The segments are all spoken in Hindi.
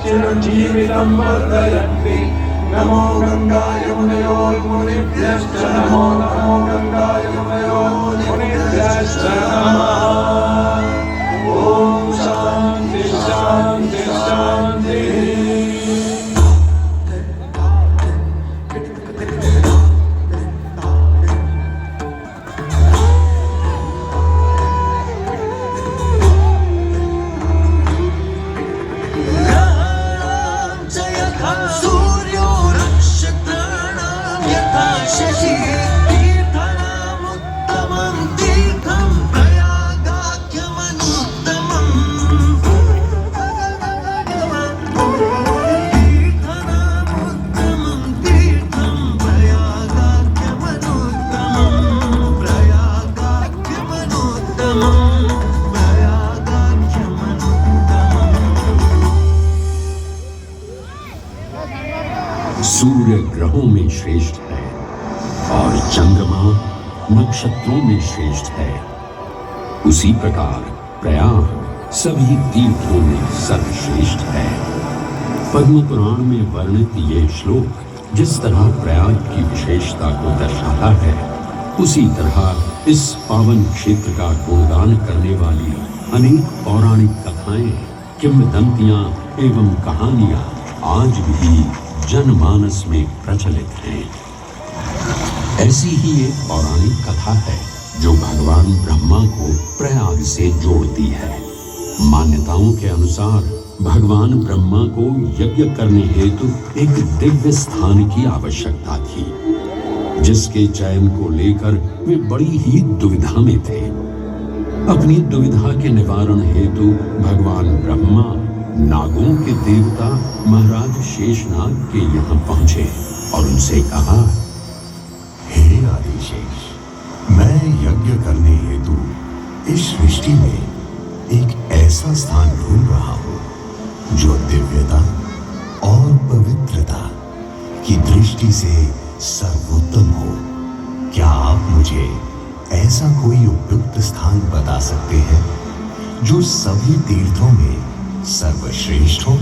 चिरञ्जीवितं वर्धयन्ति। नमो गंगाय मुनयोर्मुनिभ्यश्च नमो नमो गंगाय मुनयोर्मुनिभ्यश्च नमः। ओम शांति शांति शांति। सूर्य ग्रहों में श्रेष्ठ है और चंद्रमा नक्षत्रों में श्रेष्ठ है, उसी प्रकार प्रयाग सभी तीर्थों में सर्वश्रेष्ठ है। पद्म पुराण में वर्णित ये श्लोक जिस तरह प्रयाग की विशेषता को दर्शाता है, उसी तरह इस पावन क्षेत्र का गुणगान करने वाली अनेक पौराणिक कथाएं, किंवदंतियां एवं कहानियां आज भी जनमानस में प्रचलित है। ऐसी ही एक पौराणिक कथा है जो भगवान ब्रह्मा को प्रयाग से जोड़ती है। मान्यताओं के अनुसार भगवान ब्रह्मा को यज्ञ करने हेतु एक दिव्य स्थान की आवश्यकता थी, जिसके चयन को लेकर वे बड़ी ही दुविधा में थे। अपनी दुविधा के निवारण हेतु भगवान ब्रह्मा नागों के देवता महाराज शेषनाग के यहाँ पहुंचे और उनसे कहा, हे आदिशेष, मैं यज्ञ करने हेतु इस सृष्टि में एक ऐसा स्थान ढूंढ रहा हूं जो दिव्यता और पवित्रता की दृष्टि से सर्वोत्तम हो। क्या आप मुझे ऐसा कोई उपयुक्त स्थान बता सकते हैं जो सभी तीर्थों में सर्वश्रेष्ठ हो?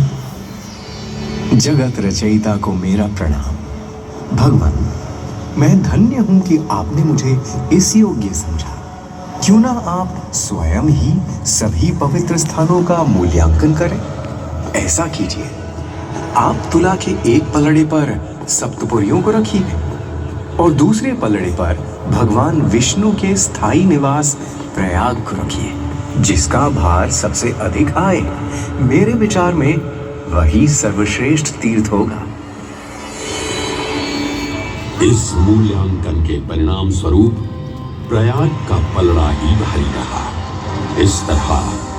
जगत रचयिता को मेरा प्रणाम। भगवान, मैं धन्य हूं कि आपने मुझे इस योग्य समझा। क्यों ना आप स्वयं ही सभी पवित्र स्थानों का मूल्यांकन करें। ऐसा कीजिए, आप तुला के एक पलड़े पर सप्तपुरियों को रखिए और दूसरे पलड़े पर भगवान विष्णु के स्थायी निवास प्रयाग को रखिए, जिसका भार सबसे अधिक आए। मेरे विचार में वही सर्वश्रेष्ठ तीर्थ होगा। इस मूल्यांकन के परिणाम स्वरूप प्रयाग का पलड़ा ही भारी रहा। इस तरह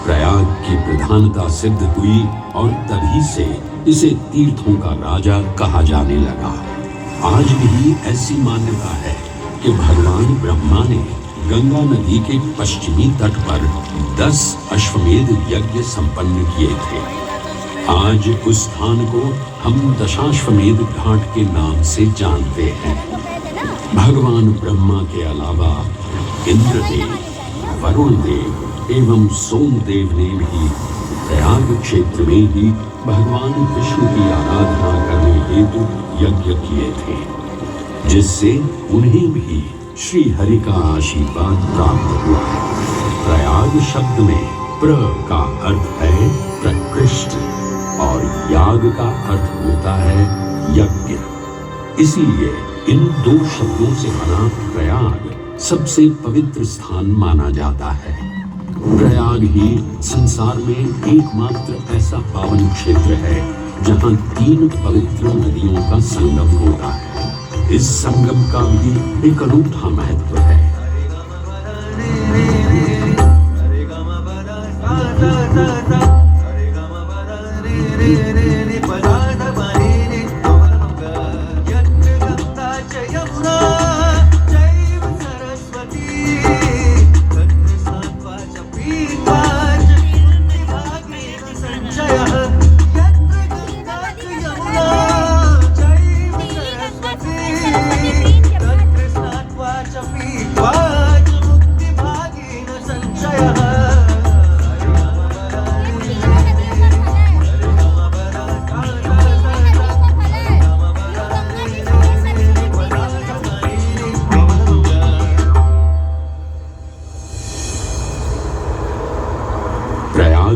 प्रयाग की प्रधानता सिद्ध हुई और तभी से इसे तीर्थों का राजा कहा जाने लगा। आज भी ऐसी मान्यता है कि भगवान ब्रह्मा ने गंगा नदी के पश्चिमी तट पर 10 अश्वमेध यज्ञ संपन्न किए थे। आज उस स्थान को हम दशाश्वमेध घाट के नाम से जानते हैं। भगवान ब्रह्मा के अलावा इंद्रदेव, वरुण देव एवं सोमदेव ने भी प्रयाग क्षेत्र में ही भगवान विष्णु की आराधना करने हेतु यज्ञ किए थे, जिससे उन्हें भी श्री हरि का आशीर्वाद प्राप्त हुआ। प्रयाग शब्द में प्र का अर्थ है प्रकृष्ट और याग का अर्थ होता है यज्ञ। इसीलिए इन दो शब्दों से बना प्रयाग सबसे पवित्र स्थान माना जाता है। प्रयाग ही संसार में एकमात्र ऐसा पावन क्षेत्र है जहाँ 3 पवित्र नदियों का संगम होता है। इस संगम का भी एक अनूठा महत्व है।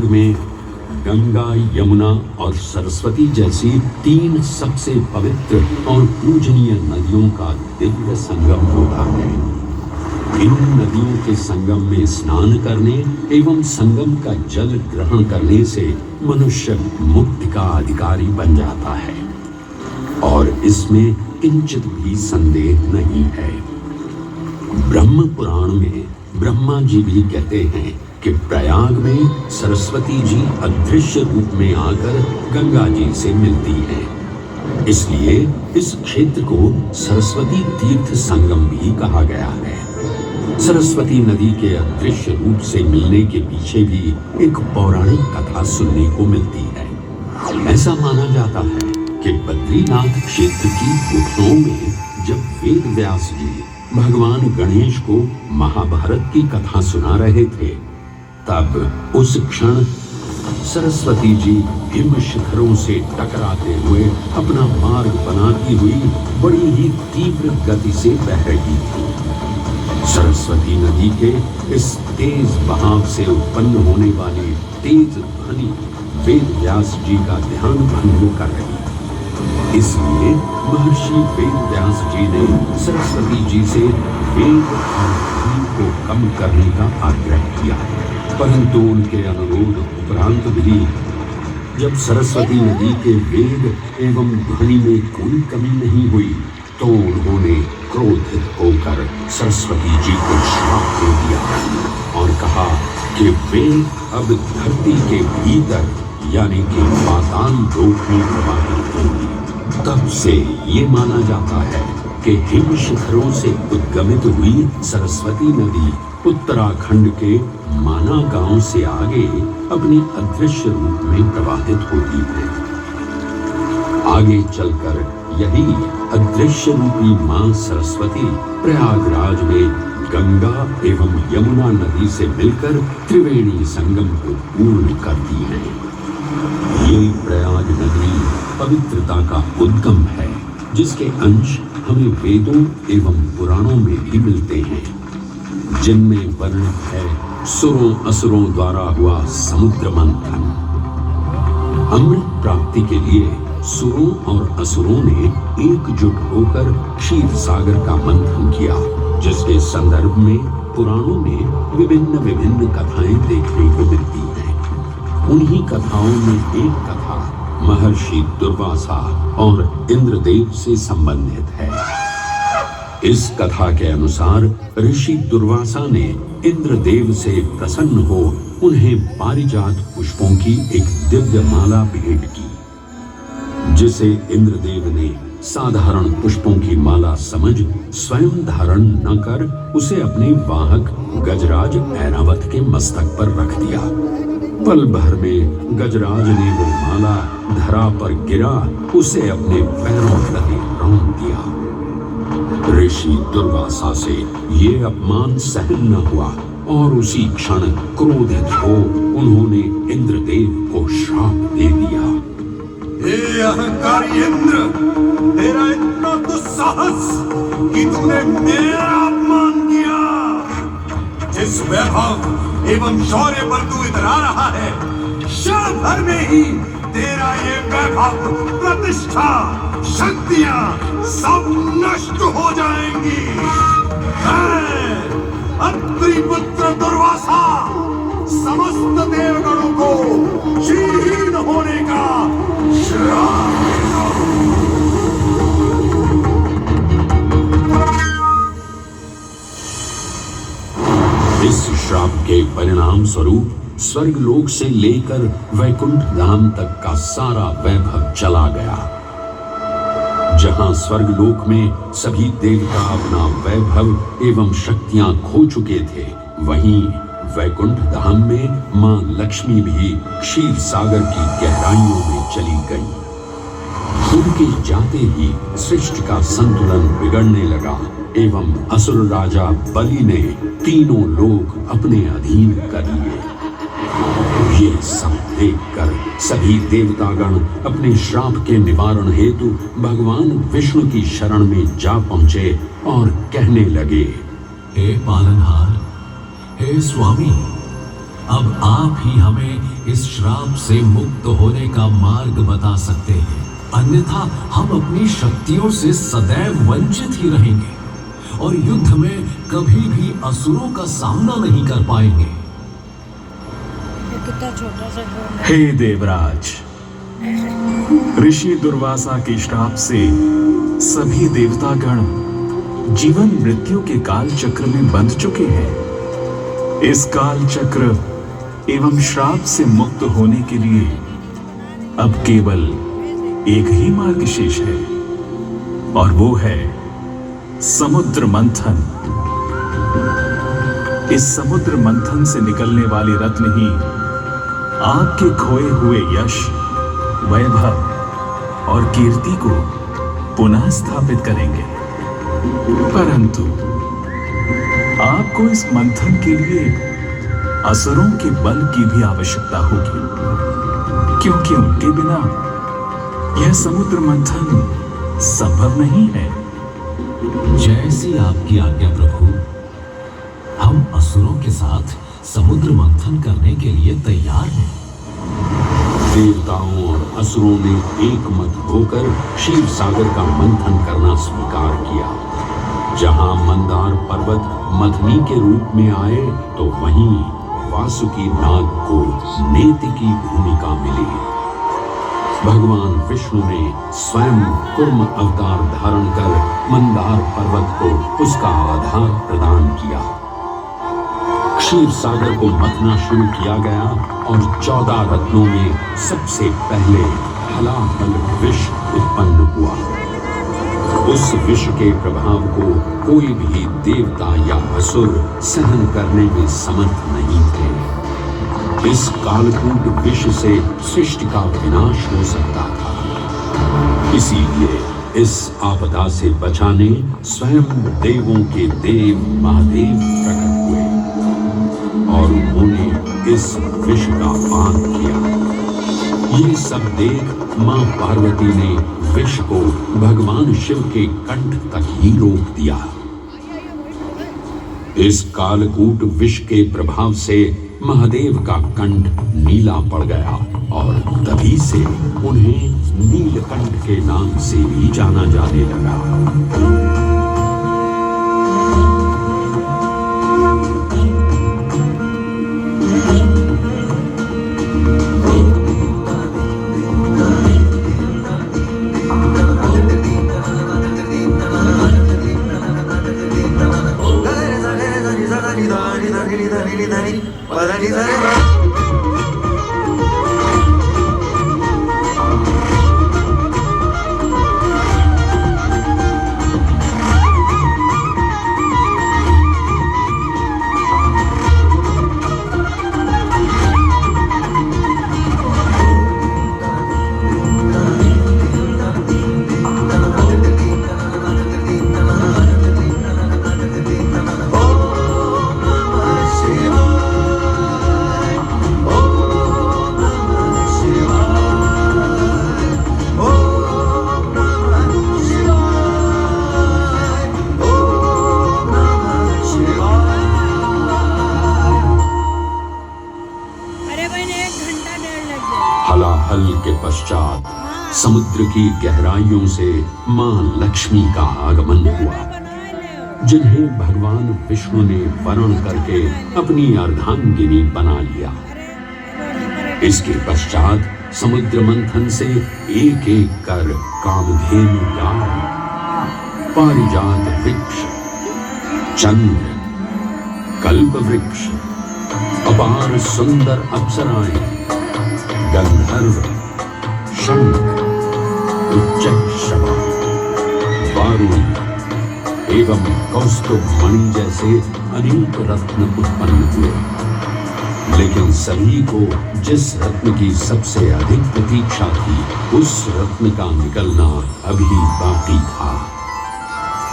में गंगा, यमुना और सरस्वती जैसी 3 सबसे पवित्र और पूजनीय नदियों का दिव्य संगम होता है। इन नदियों के संगम में स्नान करने एवं संगम का जल ग्रहण करने से मनुष्य मुक्ति का अधिकारी बन जाता है और इसमें किंचित भी संदेह नहीं है। ब्रह्म पुराण में ब्रह्मा जी भी कहते हैं कि प्रयाग में सरस्वती जी अदृश्य रूप में आकर गंगा जी से मिलती हैं। इसलिए इस क्षेत्र को सरस्वती तीर्थ संगम भी कहा गया है। सरस्वती नदी के अदृश्य रूप से मिलने के पीछे भी एक पौराणिक कथा सुनने को मिलती है। ऐसा माना जाता है कि बद्रीनाथ क्षेत्र की गुफाओं में जब वेद व्यास जी भगवान गणेश को महाभारत की कथा सुना रहे थे, तब उस क्षण सरस्वती जी हिम शिखरों से टकराते हुए अपना मार्ग बनाती हुई बड़ी ही तीव्र गति से बह रही थी। सरस्वती नदी के इस तेज बहाव से उत्पन्न होने वाली तेज ध्वनि वेद व्यास जी का ध्यान भंग कर रही थी। इसलिए महर्षि वेद व्यास जी ने सरस्वती जी से वेग और ध्वनि को कम करने का आग्रह किया, परंतु उनके अनुरोध उपरांत भी जब सरस्वती नदी के वेग एवं ध्वनि में कोई कमी नहीं हुई, तो उन्होंने क्रोधित होकर सरस्वती जी को श्राप दे दिया और कहा कि वे अब धरती के भीतर यानी कि पाताल लोक में प्रवाहित होंगी। तब से ये माना जाता है कि हिम शिखरों से उद्गमित हुई सरस्वती नदी उत्तराखंड के माना गांव से आगे अपनी अदृश्य रूप में प्रवाहित होती है। आगे चलकर यही अदृश्य रूपी मां सरस्वती प्रयागराज में गंगा एवं यमुना नदी से मिलकर त्रिवेणी संगम को पूर्ण करती है। ये प्रयाग नदी पवित्रता का उद्गम है, जिसके अंश हमें वेदों एवं पुराणों में भी मिलते हैं, जिनमें वर्णित है सुरों असुरों द्वारा हुआ समुद्र मंथन। अमृत प्राप्ति के लिए सुरों और असुरों ने एकजुट होकर क्षीर सागर का मंथन किया, जिसके संदर्भ में पुराणों में विभिन्न कथाएं देखने को मिलती हैं। उन्हीं कथाओं में एक कथा महर्षि दुर्वासा और इंद्रदेव से संबंधित है। इस कथा के अनुसार ऋषि दुर्वासा ने इंद्रदेव से प्रसन्न हो उन्हें पारिजात पुष्पों की एक दिव्य माला भेंट की, जिसे इंद्रदेव ने साधारण पुष्पों की माला समझ स्वयं धारण न कर उसे अपने वाहक गजराज ऐरावत के मस्तक पर रख दिया। पल भर में गजराज ने वो माला धरा पर गिरा उसे अपने पैरों तले रौंद दिया। ऋषि दुर्वासा से ये अपमान सहन न हुआ और उसी क्षण क्रोधित हो उन्होंने इंद्रदेव को श्राप दे दिया। हे अहंकारी इंद्र, तेरा इतना दुस्साहस कि तूने मेरा अपमान किया। जिस वैभव एवं शौर्य पर तू इतरा रहा है, क्षण भर में ही तेरा ये वैभव, प्रतिष्ठा, शक्तियां सब नष्ट हो जाएंगी। अत्रि पुत्र दुर्वासा समस्त देवगणों को क्षीण होने का श्राप देता हूं। इस श्राप के परिणाम स्वरूप स्वर्गलोक से लेकर वैकुंठ धाम तक का सारा वैभव चला गया। जहां स्वर्गलोक में सभी देवता अपना वैभव एवं शक्तियां खो चुके थे, वहीं वैकुंठ धाम में मां लक्ष्मी भी क्षीर सागर की गहराइयों में चली गई। उनके जाते ही सृष्टि का संतुलन बिगड़ने लगा एवं असुर राजा बलि ने तीनों लोक अपने अधीन कर लिए। ये सब देखकर सभी देवतागण अपने श्राप के निवारण हेतु भगवान विष्णु की शरण में जा पहुंचे और कहने लगे, हे पालनहार, हे स्वामी, अब आप ही हमें इस श्राप से मुक्त होने का मार्ग बता सकते हैं, अन्यथा हम अपनी शक्तियों से सदैव वंचित ही रहेंगे और युद्ध में कभी भी असुरों का सामना नहीं कर पाएंगे। ये कितना छोटा सा ड्रोन है। हे देवराज, ऋषि दुर्वासा के श्राप से सभी देवतागण जीवन मृत्यु के काल चक्र में बंध चुके हैं। इस काल चक्र एवं श्राप से मुक्त होने के लिए अब केवल एक ही मार्ग शेष है और वो है समुद्र मंथन। इस समुद्र मंथन से निकलने वाले रत्न ही आपके खोए हुए यश, वैभव और कीर्ति को पुनः स्थापित करेंगे। परंतु आपको इस मंथन के लिए असुरों के बल की भी आवश्यकता होगी, क्योंकि उनके बिना यह समुद्र मंथन संभव नहीं है। जैसी आपकी आज्ञा प्रभु। हम असुरों के साथ समुद्र मंथन करने के लिए तैयार हैं। देवताओं और असुरों ने एक मत होकर क्षीर सागर का मंथन करना स्वीकार किया। जहां मंदार पर्वत मथनी के रूप में आए तो वहीं वासुकी नाग को नेति की भूमिका मिली। भगवान विष्णु ने स्वयं कूर्म अवतार धारण कर मंदार पर्वत को उसका आधार प्रदान किया। क्षीर सागर को मथना शुरू किया गया और 14 रत्नों में सबसे पहले हलाहल विष उत्पन्न हुआ। उस विष के प्रभाव को कोई भी देवता या असुर सहन करने में समर्थ नहीं थे। इस कालकूट विष से सृष्टि का विनाश हो सकता था। इसीलिए इस आपदा से बचाने स्वयं देवों के देव महादेव प्रकट हुए और उन्होंने इस विष का पान किया। ये सब देख मां पार्वती ने विष को भगवान शिव के कंठ तक ही रोक दिया। इस कालकूट विष के प्रभाव से महादेव का कंठ नीला पड़ गया और तभी से उन्हें नीलकंठ के नाम से भी जाना जाने लगा। हलाहल के पश्चात समुद्र की गहराइयों से मां लक्ष्मी का आगमन हुआ, जिन्हें भगवान विष्णु ने वरण करके अपनी अर्धांगिनी बना लिया। इसके पश्चात समुद्र मंथन से एक एक कर कामधेनु गाय, पारिजात वृक्ष, चंद्र, कल्प वृक्ष, अपार सुंदर अप्सराएं, गंधर्व, शंख, उच्चैःश्रवा, वारुणी एवं कौस्तुभ मणि जैसे अनेक रत्न उत्पन्न हुए। लेकिन सभी को जिस रत्न की सबसे अधिक प्रतीक्षा थी, उस रत्न का निकलना अभी बाकी था।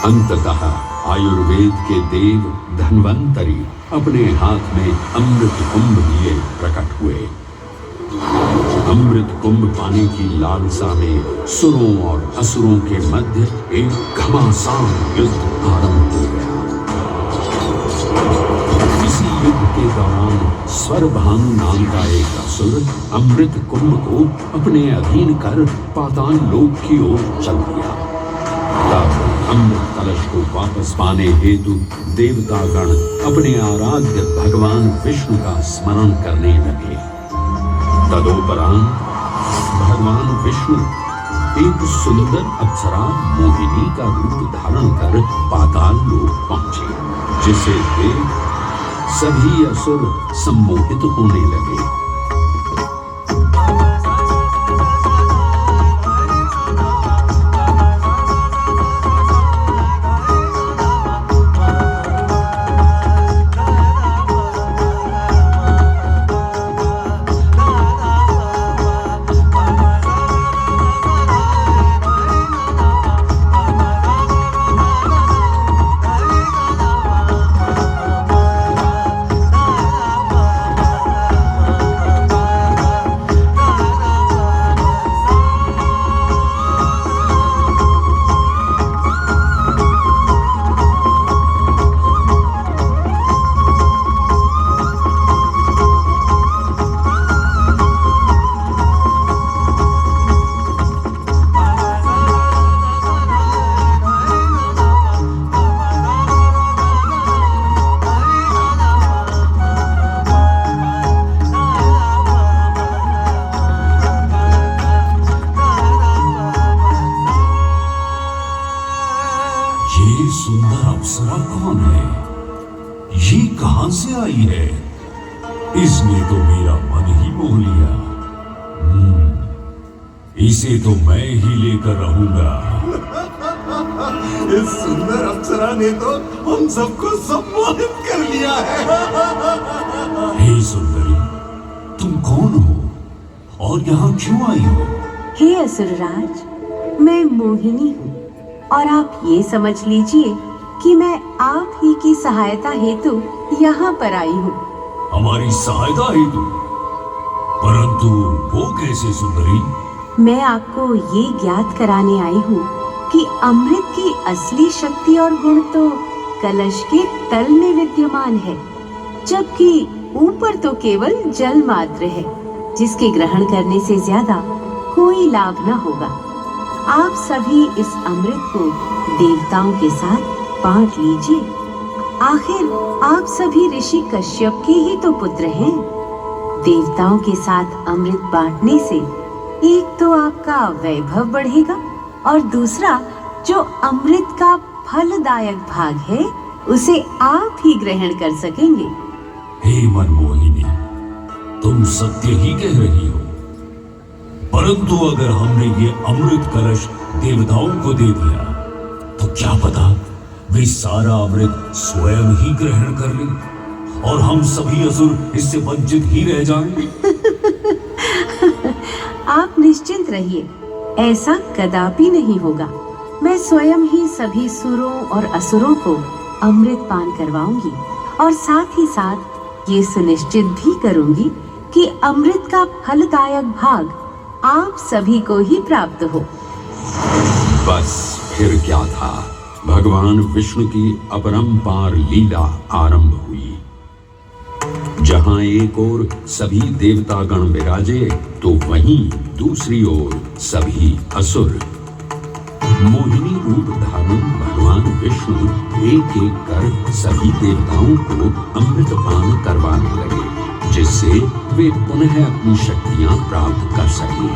अंततः आयुर्वेद के देव धन्वंतरी अपने हाथ में अमृत कुंभ लिए प्रकट हुए। अमृत कुंभ पाने की लालसा में सुरों और असुरों के मध्य एक घमासान युद्ध आरंभ हो गया। इसी युद्ध के दौरान स्वरभानु नाम का एक असुर अमृत कुंभ को अपने अधीन कर पाताल लोक की ओर चल दिया। तब अमृत कलश को वापस पाने हेतु देवतागण अपने आराध्य भगवान विष्णु का स्मरण करने लगे। तदोपरांत भगवान विष्णु एक सुंदर अप्सरा मोहिनी का रूप धारण कर पाताल लोक पहुंचे, जिसे देख सभी असुर सम्मोहित होने लगे। ये सुंदर अप्सरा कौन है? ये कहां से आई है? इसने तो मेरा मन ही मोह लिया। इसे तो मैं ही लेकर रहूंगा। इस सुंदर अप्सरा ने तो हम सबको सम्मोहित कर लिया है। हे सुंदरी, तुम कौन हो और यहाँ क्यों आई हो? हे असुरराज, मैं मोहिनी हूँ और आप ये समझ लीजिए कि मैं आप ही की सहायता हेतु यहाँ पर आई हूँ। हमारी सहायता हेतु? परंतु वो कैसे सुंदरी? मैं आपको ये ज्ञात कराने आई हूँ कि अमृत की असली शक्ति और गुण तो कलश के तल में विद्यमान है, जबकि ऊपर तो केवल जल मात्र है, जिसके ग्रहण करने से ज्यादा कोई लाभ न होगा। आप सभी इस अमृत को देवताओं के साथ बांट लीजिए। आखिर आप सभी ऋषि कश्यप के ही तो पुत्र हैं। देवताओं के साथ अमृत बांटने से एक तो आपका वैभव बढ़ेगा और दूसरा जो अमृत का फलदायक भाग है उसे आप ही ग्रहण कर सकेंगे। हे मनमोहिनी, तुम सत्य ही कह रही हो, परंतु अगर हमने ये अमृत कलश देवताओं को दे दिया तो क्या पता वे सारा अमृत स्वयं ही ग्रहण कर लें और हम सभी असुर इससे वंचित ही रह जाएं। आप निश्चिंत रहिए, ऐसा कदापि नहीं होगा। मैं स्वयं ही सभी सुरों और असुरों को अमृत पान करवाऊंगी और साथ ही साथ ये सुनिश्चित भी करूंगी कि अमृत का फलदायक भाग आप सभी को ही प्राप्त हो। बस फिर क्या था, भगवान विष्णु की अपरंपार लीला आरंभ हुई। जहां एक ओर सभी देवतागण विराजे तो वहीं दूसरी ओर सभी असुर। मोहिनी रूप धारण भगवान विष्णु एक एक कर सभी देवताओं को अमृत पान करवाने लगे, जिससे वे पुनः अपनी शक्तियां प्राप्त कर सके।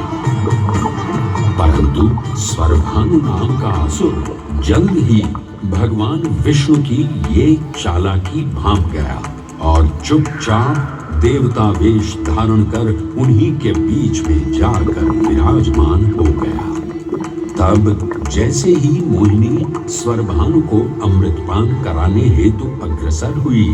परंतु स्वरभानु नाम का असुर जल्द ही भगवान विष्णु की ये चालाकी भांप गया और चुपचाप देवता वेश धारण कर उन्हीं के बीच में जाकर विराजमान हो गया। तब जैसे ही मोहिनी स्वरभानु को अमृतपान कराने हेतु अग्रसर हुई,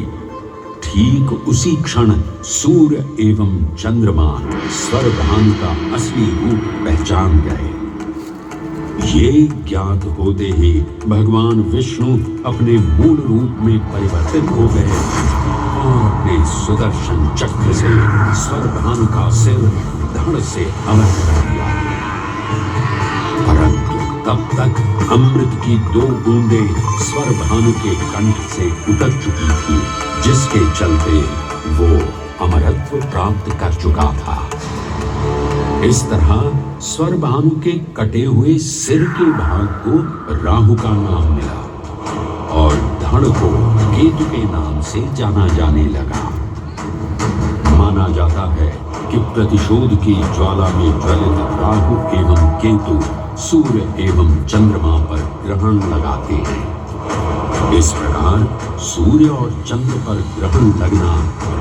ठीक उसी क्षण सूर्य एवं चंद्रमा स्वरभानु का असली रूप पहचान गए। ये ज्ञात होते ही भगवान विष्णु अपने मूल रूप में परिवर्तित हो गए और अपने सुदर्शन चक्र से स्वरभानु का सिर धड़ से अलग कर दिया। परंतु तब तक अमृत की 2 बूंदें स्वरभानु के कंठ से उतर चुकी थी जिसके चलते वो अमरत्व प्राप्त कर चुका था। इस तरह स्वरभानु के कटे हुए सिर के भाग को राहु का नाम मिला और धड़ को केतु के नाम से जाना जाने लगा। माना जाता है कि प्रतिशोध की ज्वाला में ज्वलित राहु एवं केतु सूर्य एवं चंद्रमा पर ग्रहण लगाते हैं। इस प्रकार सूर्य और चंद्र पर ग्रहण लगना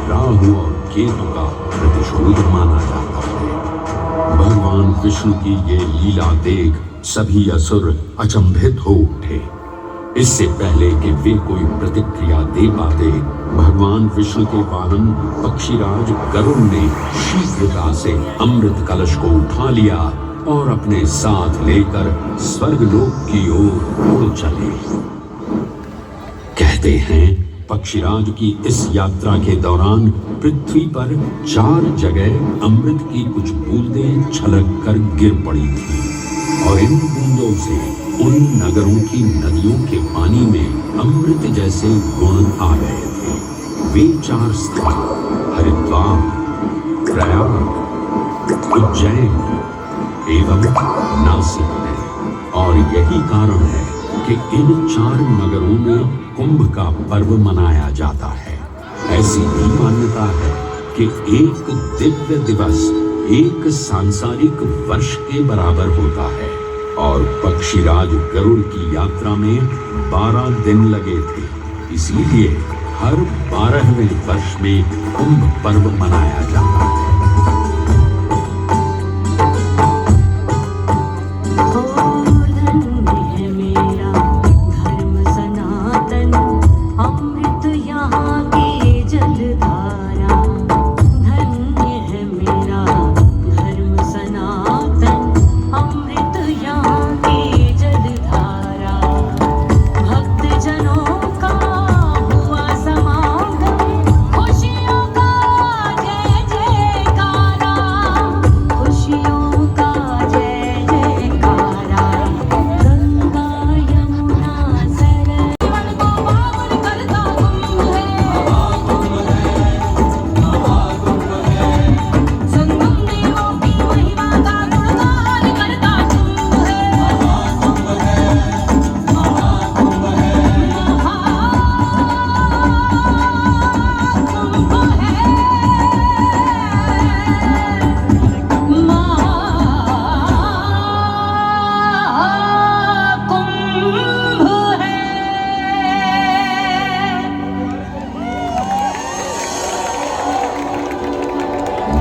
राहु और केतु का प्रतिशोध माना जाता है। भगवान विष्णु की ये लीला देख सभी असुर अचंभित हो उठे। इससे पहले कि वे कोई प्रतिक्रिया दे पाते, भगवान विष्णु के वाहन पक्षीराज गरुड़ ने शीघ्रता से अमृत कलश को उठा लिया और अपने साथ लेकर स्वर्गलोक की ओर उड़ चले। कहते हैं पक्षीराज की इस यात्रा के दौरान पृथ्वी पर 4 जगह अमृत की कुछ बूंदें छलक कर गिर पड़ी थी और इन बूंदों से उन नगरों की नदियों के पानी में अमृत जैसे गुण आ गए थे। वे 4 स्थान हरिद्वार, प्रयाग, उज्जैन एवं नासिक है और यही कारण है कि इन 4 नगरों में कुंभ का पर्व मनाया जाता है। ऐसी भी मान्यता है कि एक दिव्य दिवस एक सांसारिक वर्ष के बराबर होता है और पक्षीराज गरुड़ की यात्रा में 12 दिन लगे थे। इसीलिए हर 12वें वर्ष में कुंभ पर्व मनाया जाता है।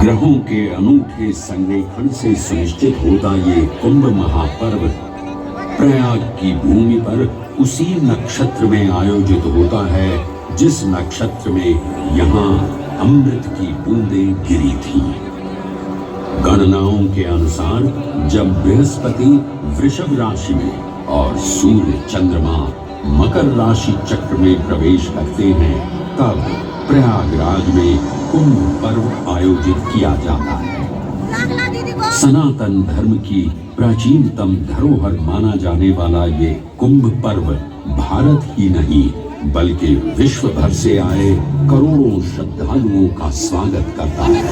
ग्रहों के अनूठे संरेखण से सुनिश्चित होता ये कुंभ महापर्व प्रयाग की भूमि पर उसी नक्षत्र में आयोजित होता है जिस नक्षत्र में यहाँ अमृत की बूंदें गिरी थी। गणनाओं के अनुसार जब बृहस्पति वृषभ राशि में और सूर्य चंद्रमा मकर राशि चक्र में प्रवेश करते हैं तब प्रयागराज में कुंभ पर्व आयोजित किया जाता है। सनातन धर्म की प्राचीनतम धरोहर माना जाने वाला ये कुंभ पर्व भारत ही नहीं बल्कि विश्व भर से आए करोड़ों श्रद्धालुओं का स्वागत करता है।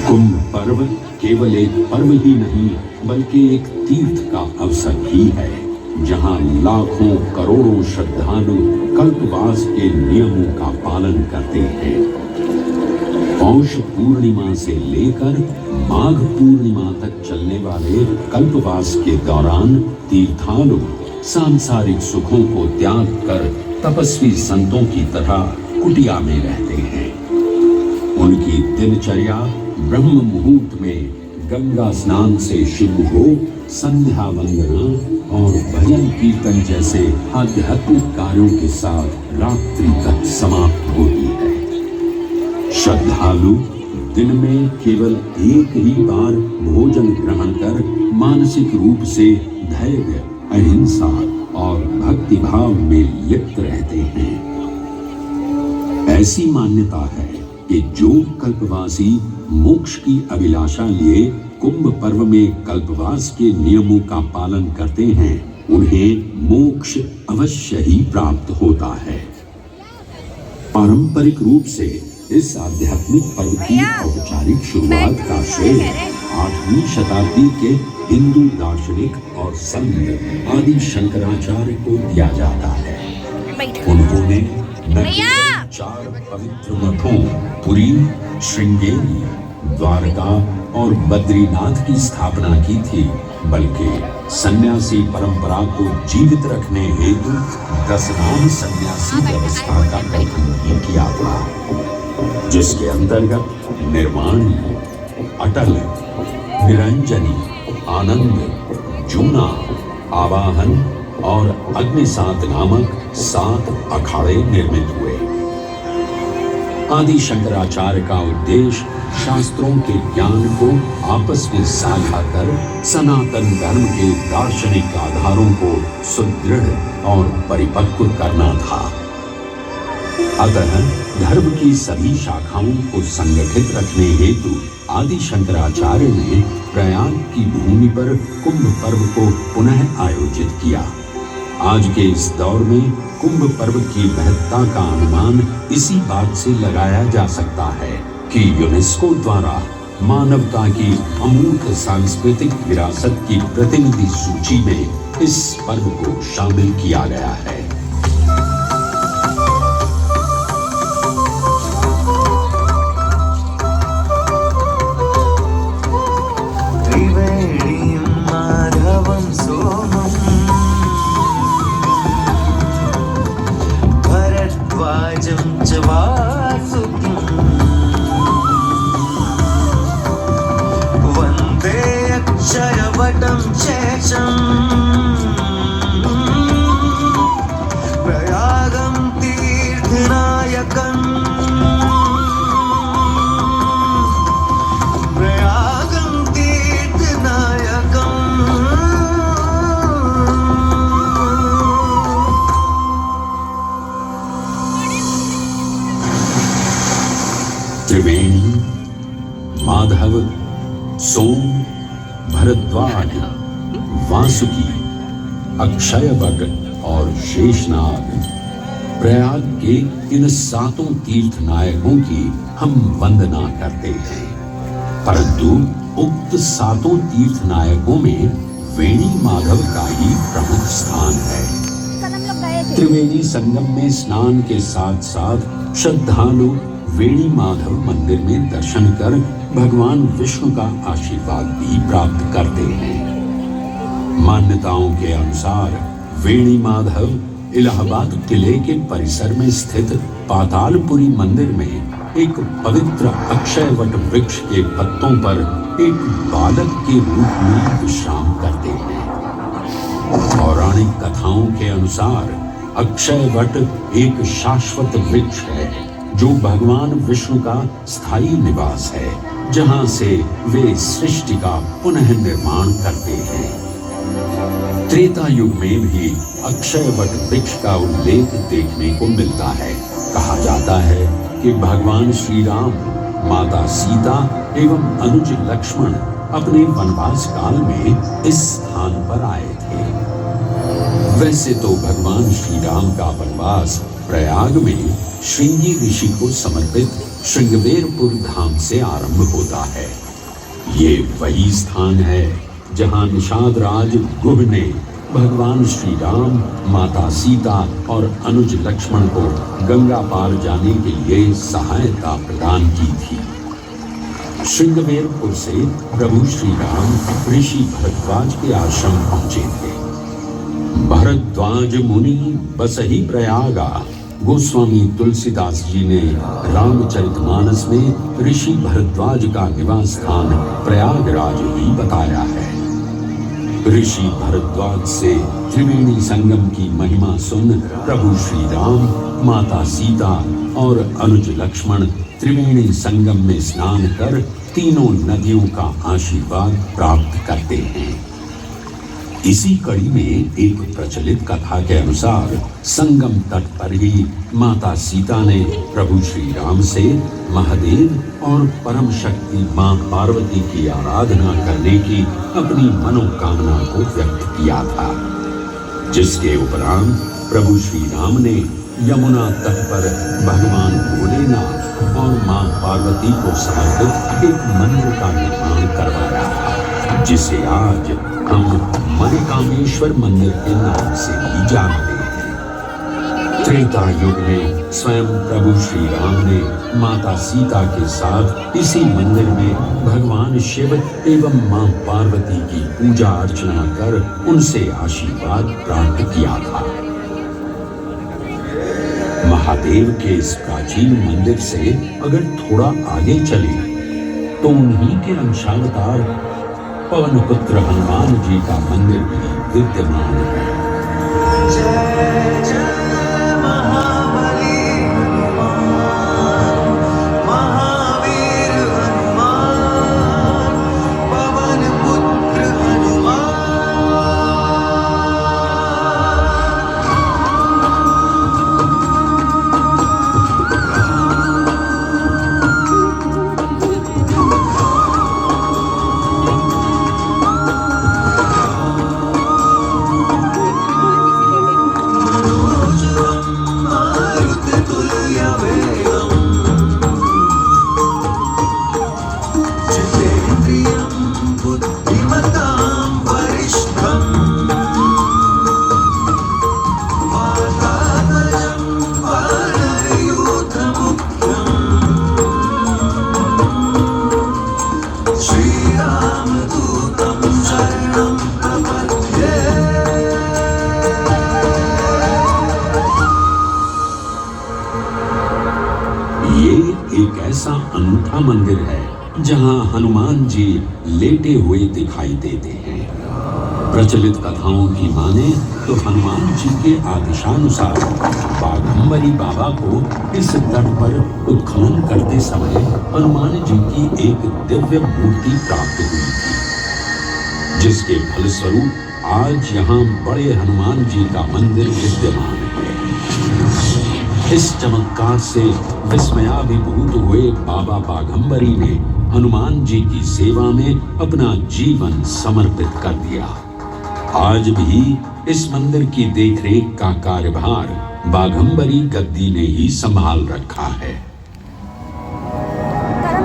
कुंभ पर्व केवल एक पर्व ही नहीं बल्कि एक तीर्थ का अवसर भी है जहां लाखों करोड़ों श्रद्धालु कल्पवास के नियमों का पालन करते हैं। पौष पूर्णिमा से लेकर माघ पूर्णिमा तक चलने वाले कल्पवास के दौरान तीर्थालु सांसारिक सुखों को त्याग कर तपस्वी संतों की तरह कुटिया में रहते हैं। उनकी दिनचर्या ब्रह्म मुहूर्त में गंगा स्नान से शुरू हो संध्या वंदना और भजन कीर्तन जैसे आध्यात्मिक कार्यों के साथ रात्रि तक समाप्त होती है। श्रद्धालु दिन में केवल एक ही बार भोजन ग्रहण कर मानसिक रूप से धैर्य, अहिंसा और भक्ति भाव में लिप्त रहते हैं। ऐसी मान्यता है कि जो कल्पवासी मोक्ष की अभिलाषा लिए कुंभ पर्व में कल्पवास के नियमों का पालन करते हैं उन्हें मोक्ष अवश्य ही प्राप्त होता है। पारंपरिक रूप से इस आध्यात्मिक पर्व की औपचारिक शुरुआत का श्रेय 8वीं शताब्दी के हिंदू दार्शनिक और संत आदि शंकराचार्य को दिया जाता है। उन्होंने न केवल 4 पवित्र मठों पुरी, श्रृंगेरी, द्वारका और बद्रीनाथ की स्थापना की थी, बल्कि सन्यासी परंपरा को जीवित रखने हेतु 10 नाम सन्यासी व्यवस्था का गठन भी किया था, जिसके अंतर्गत निर्वाणी, अटल, निरंजनी, आनंद, जूना, आवाहन और अग्निसात नामक 7 अखाड़े निर्मित हुए। आदि शंकराचार्य का उद्देश्य शास्त्रों के ज्ञान को आपस में साझा कर सनातन धर्म के दार्शनिक आधारों को सुदृढ़ और परिपक्व करना था। अतः धर्म की सभी शाखाओं को संगठित रखने हेतु आदि शंकराचार्य ने प्रयाग की भूमि पर कुंभ पर्व को पुनः आयोजित किया। आज के इस दौर में कुंभ पर्व की महत्ता का अनुमान इसी बात से लगाया जा सकता है कि यूनेस्को द्वारा मानवता की अमूर्त सांस्कृतिक विरासत की प्रतिनिधि सूची में इस पर्व को शामिल किया गया है। त्रिवेणी, माधव, सोम, भरद्वाज, वासुकी, अक्षयवट और शेषनाग, प्रयाग के इन 7 तीर्थ नायकों की हम वंदना करते हैं, परंतु उक्त 7 तीर्थ नायकों में वेणी माधव का ही प्रमुख स्थान है। त्रिवेणी संगम में स्नान के साथ साथ श्रद्धालु वेणी माधव मंदिर में दर्शन कर भगवान विष्णु का आशीर्वाद भी प्राप्त करते हैं। मान्यताओं के अनुसार वेणी माधव इलाहाबाद किले के परिसर में स्थित पातालपुरी मंदिर में एक पवित्र अक्षयवट वृक्ष के पत्तों पर एक बालक के रूप में विश्राम करते हैं। पौराणिक कथाओं के अनुसार अक्षयवट एक शाश्वत वृक्ष है जो भगवान विष्णु का स्थायी निवास है, जहां से वे सृष्टि का पुनः निर्माण करते हैं। त्रेता युग में भी अक्षयवट वृक्ष का उल्लेख देखने को मिलता है। कहा जाता है कि भगवान श्री राम, माता सीता एवं अनुज लक्ष्मण अपने वनवास काल में इस स्थान पर आए थे। वैसे तो भगवान श्री राम का वनवास प्रयाग में श्रृंगी ऋषि को समर्पित श्रृंगवेरपुर धाम से आरंभ होता है। ये वही स्थान है जहां निषाद राज गुह ने भगवान श्री राम, माता सीता और अनुज लक्ष्मण को गंगा पार जाने के लिए सहायता प्रदान की थी। श्रृंगवेरपुर से प्रभु श्री राम ऋषि भरद्वाज के आश्रम पहुंचे थे। भरद्वाज मुनि बसहि प्रयागा, गोस्वामी तुलसीदास जी ने रामचरितमानस में ऋषि भरद्वाज का निवास स्थान प्रयागराज ही बताया है। ऋषि भरद्वाज से त्रिवेणी संगम की महिमा सुन प्रभु श्री राम, माता सीता और अनुज लक्ष्मण त्रिवेणी संगम में स्नान कर तीनों नदियों का आशीर्वाद प्राप्त करते हैं। इसी कड़ी में एक प्रचलित कथा के अनुसार संगम तट पर ही माता सीता ने प्रभु श्री राम से महादेव और परम शक्ति मां पार्वती की आराधना करने की अपनी मनोकामना को व्यक्त किया था, जिसके उपरांत प्रभु श्री राम ने यमुना तट पर भगवान भोलेनाथ और मां पार्वती को समर्पित एक मंदिर का निर्माण करवाया था, जिसे आज हम मणिकामेश्वर मंदिर के नाम से भी जानते हैं। त्रेता युग में स्वयं प्रभु श्री राम ने माता सीता के साथ इसी मंदिर में भगवान शिव एवं मां पार्वती की पूजा अर्चना कर उनसे आशीर्वाद प्राप्त किया था। महादेव के इस प्राचीन मंदिर से अगर थोड़ा आगे चले तो उन्हीं के अंशावतार पवन पुत्र हनुमान जी का मंदिर भी विद्यमान है। अनूठा मंदिर है जहां हनुमान जी लेटे हुए दिखाई देते हैं। प्रचलित कथाओं की माने तो हनुमान जी के आदेशानुसार बाघंबरी बाबा को इस तट पर उत्खनन करते समय हनुमान जी की एक दिव्य मूर्ति प्राप्त हुई थी, जिसके फलस्वरूप आज यहाँ बड़े हनुमान जी का मंदिर विद्यमान है। इस चमत्कार से विस्मयाभिभूत हुए बाबा बाघंबरी ने हनुमान जी की सेवा में अपना जीवन समर्पित कर दिया। आज भी इस मंदिर की देखरेख का कार्यभार बाघंबरी गद्दी ने ही संभाल रखा है।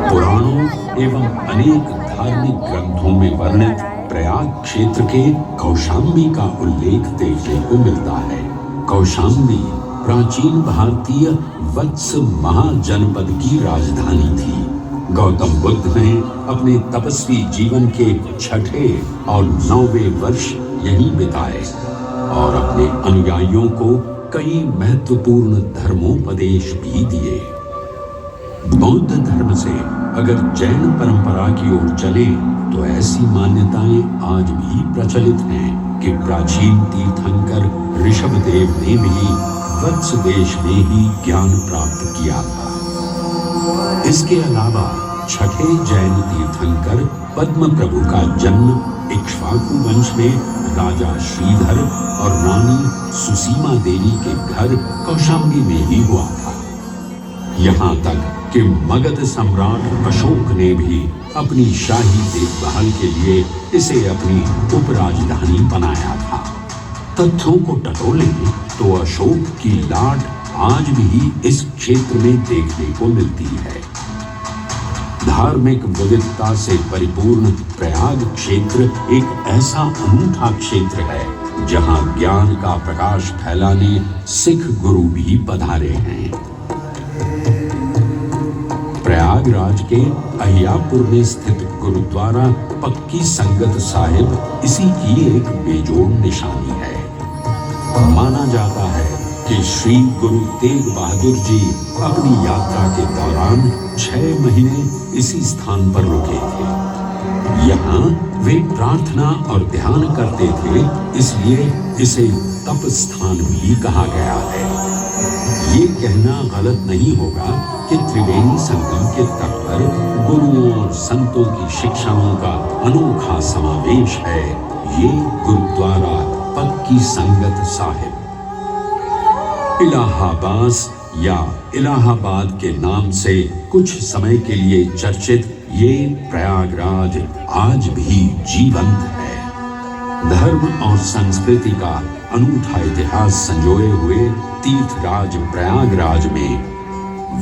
पुराणों एवं अनेक धार्मिक ग्रंथों में वर्णित प्रयाग क्षेत्र के कौशाम्बी का उल्लेख देखने को मिलता है। कौशाम्बी प्राचीन भारतीय वत्स महाजनपद की राजधानी थी। गौतम बुद्ध ने अपने तपस्वी जीवन के 6ठे और 9वें वर्ष यहीं बिताए और अपने अनुयायियों को कई महत्वपूर्ण धर्मोपदेश भी दिए। बौद्ध धर्म से अगर जैन परंपरा की ओर चले तो ऐसी मान्यताएं आज भी प्रचलित हैं कि प्राचीन तीर्थंकर ऋषभदेव ने भी वत्स देश में ही ज्ञान प्राप्त किया था। इसके अलावा छठे जैन तीर्थंकर पद्म प्रभु का जन्म इक्ष्वाकु वंश में राजा श्रीधर और रानी सुसीमा देवी के घर कौशाम्बी में ही हुआ था। यहाँ तक कि मगध सम्राट अशोक ने भी अपनी शाही देखभाल के लिए इसे अपनी उपराजधानी बनाया था। तथ्यों को टटोलें तो अशोक की लाट आज भी इस क्षेत्र में देखने को मिलती है। धार्मिक विविधता से परिपूर्ण प्रयाग क्षेत्र एक ऐसा अनूठा क्षेत्र है जहां ज्ञान का प्रकाश फैलाने सिख गुरु भी पधारे हैं। प्रयागराज के अहियापुर में स्थित गुरुद्वारा पक्की संगत साहिब इसी की एक बेजोड़ निशानी है। माना जाता है कि श्री गुरु तेग बहादुर जी अपनी यात्रा के दौरान 6 महीने इसी स्थान पर रुके थे। यहाँ वे प्रार्थना और ध्यान करते थे, इसलिए इसे तप स्थान भी कहा गया है। ये कहना गलत नहीं होगा कि त्रिवेणी संगम के तट पर गुरुओं और संतों की शिक्षाओं का अनोखा समावेश है। ये गुरुद्वारा पक्की संगत साहिब इलाहाबाद या इलाहाबाद के नाम से कुछ समय के लिए चर्चित ये प्रयागराज आज भी जीवंत है। धर्म और संस्कृति का अनूठा इतिहास संजोए हुए तीर्थराज प्रयागराज में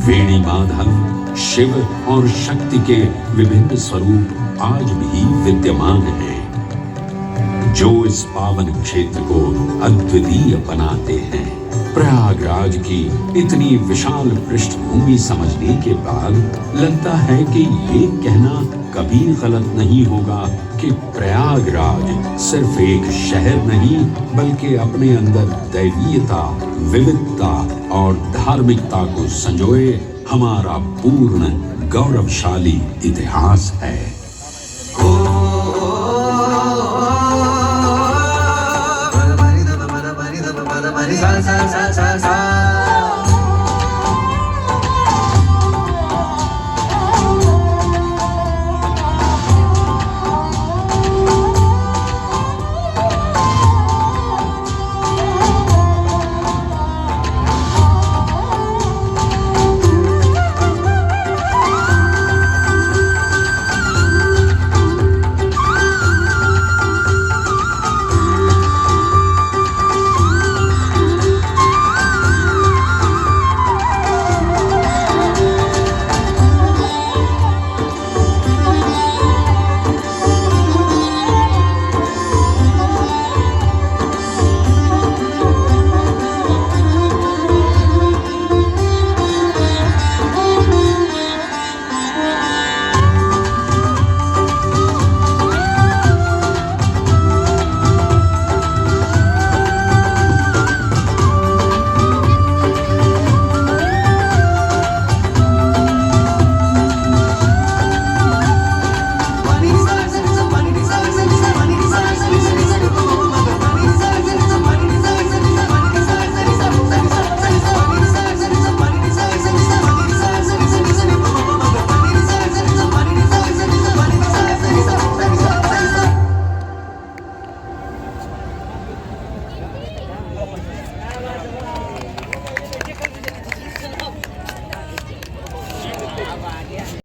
वेणी माधव, शिव और शक्ति के विभिन्न स्वरूप आज भी विद्यमान हैं, जो इस पावन क्षेत्र को अद्वितीय बनाते हैं। प्रयागराज की इतनी विशाल पृष्ठभूमि समझने के बाद लगता है कि ये कहना कभी गलत नहीं होगा कि प्रयागराज सिर्फ एक शहर नहीं, बल्कि अपने अंदर दैवीयता, विविधता और धार्मिकता को संजोए हमारा पूर्ण गौरवशाली इतिहास है।